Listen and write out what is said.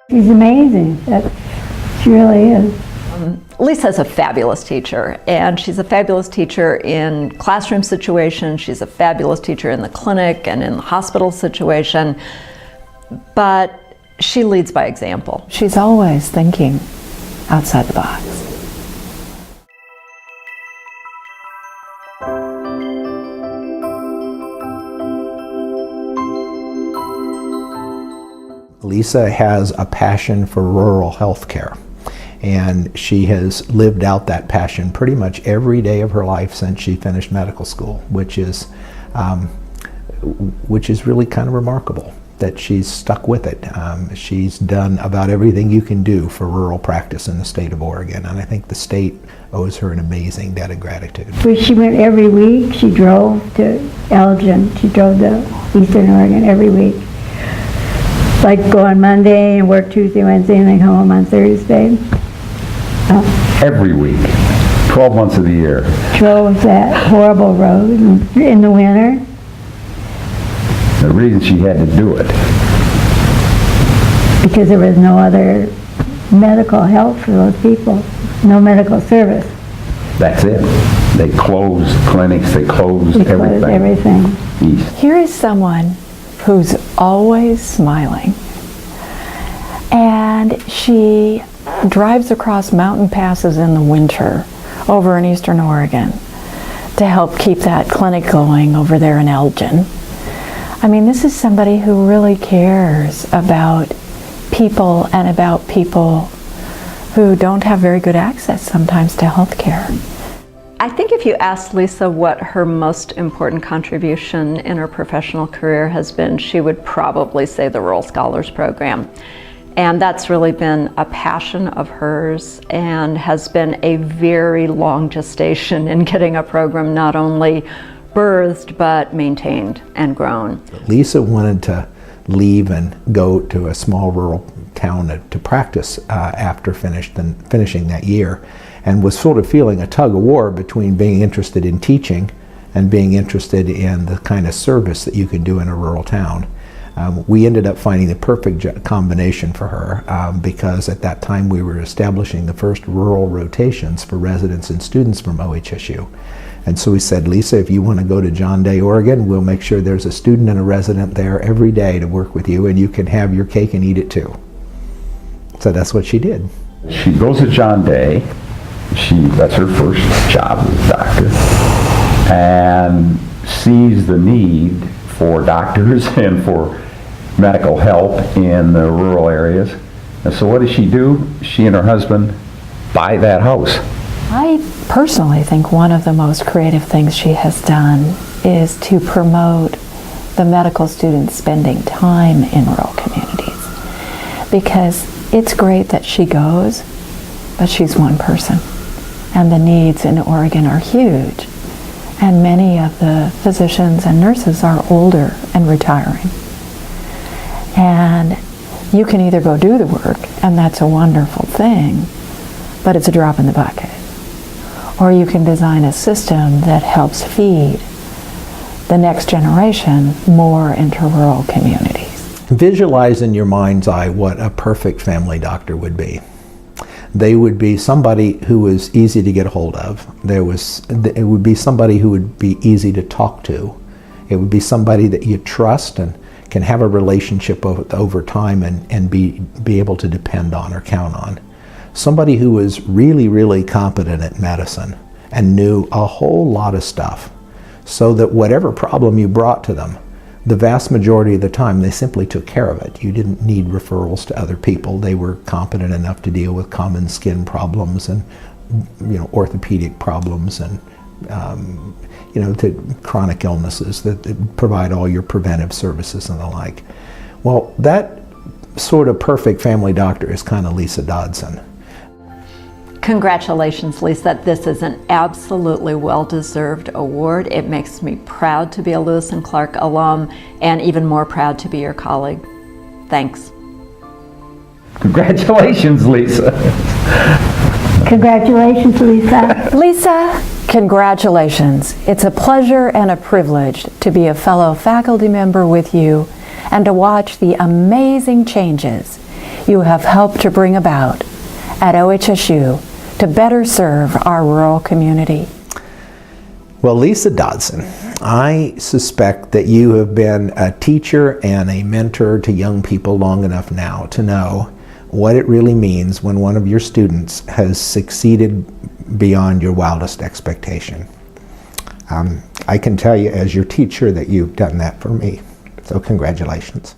She's amazing. She really is. Lisa's a fabulous teacher, and she's a fabulous teacher in classroom situations. She's a fabulous teacher in the clinic and in the hospital situation, but she leads by example. She's always thinking outside the box. Lisa has a passion for rural health care, and she has lived out that passion pretty much every day of her life since she finished medical school, which is really kind of remarkable that she's stuck with it. She's done about everything you can do for rural practice in the state of Oregon, and I think the state owes her an amazing debt of gratitude. She went every week. She drove to Elgin. She drove to Eastern Oregon every week. Like go on Monday and work Tuesday, Wednesday, and then come home on Thursday. Every week, 12 months of the year. Drove that horrible road in the winter. The reason she had to do it. Because there was no other medical help for those people. No medical service. That's it. They closed clinics, they closed everything. Here is someone who's always smiling, and she drives across mountain passes in the winter over in Eastern Oregon to help keep that clinic going over there in Elgin. I mean, this is somebody who really cares about people and about people who don't have very good access sometimes to health care. I think if you asked Lisa what her most important contribution in her professional career has been, she would probably say the Rural Scholars Program. And that's really been a passion of hers and has been a very long gestation in getting a program not only birthed but maintained and grown. Lisa wanted to leave and go to a small rural town to practice after finishing that year, and was sort of feeling a tug of war between being interested in teaching and being interested in the kind of service that you can do in a rural town. We ended up finding the perfect combination for her because at that time we were establishing the first rural rotations for residents and students from OHSU. And so we said, Lisa, if you want to go to John Day, Oregon, we'll make sure there's a student and a resident there every day to work with you, and you can have your cake and eat it too. So that's what she did. She goes to John Day. That's her first job as a doctor, and sees the need for doctors and for medical help in the rural areas. And so what does she do? She and her husband buy that house. I personally think one of the most creative things she has done is to promote the medical students spending time in rural communities. Because it's great that she goes, but she's one person. And the needs in Oregon are huge. And many of the physicians and nurses are older and retiring. And you can either go do the work, and that's a wonderful thing, but it's a drop in the bucket. Or you can design a system that helps feed the next generation more into rural communities. Visualize in your mind's eye what a perfect family doctor would be. They would be somebody who was easy to get a hold of. It would be somebody who would be easy to talk to. It would be somebody that you trust and can have a relationship over time and be able to depend on or count on. Somebody who was really, really competent at medicine and knew a whole lot of stuff, so that whatever problem you brought to them, the vast majority of the time they simply took care of it. You didn't need referrals to other people. They were competent enough to deal with common skin problems and orthopedic problems and to chronic illnesses that provide all your preventive services and the like. Well, that sort of perfect family doctor is kind of Lisa Dodson. Congratulations, Lisa. This is an absolutely well-deserved award. It makes me proud to be a Lewis and Clark alum and even more proud to be your colleague. Thanks. Congratulations, Lisa. Congratulations, Lisa. Lisa, congratulations. It's a pleasure and a privilege to be a fellow faculty member with you and to watch the amazing changes you have helped to bring about at OHSU to better serve our rural community. Well, Lisa Dodson, I suspect that you have been a teacher and a mentor to young people long enough now to know what it really means when one of your students has succeeded beyond your wildest expectation. I can tell you as your teacher that you've done that for me, so congratulations.